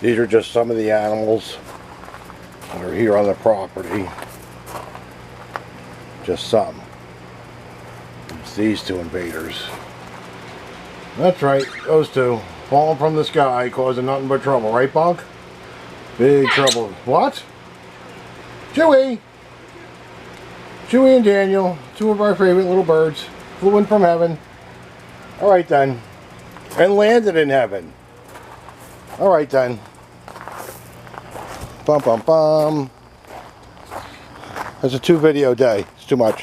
These are just some of the animals that are here on the property. Just some. It's these two invaders. That's right, those two. Falling from the sky, causing nothing but trouble, right, Bunk? Big trouble. What? Chewie! Chewie and Daniel, two of our favorite little birds, flew in from heaven. Alright then. And landed in heaven. Alright then. Bum bum bum. That's a 2-video day. It's too much.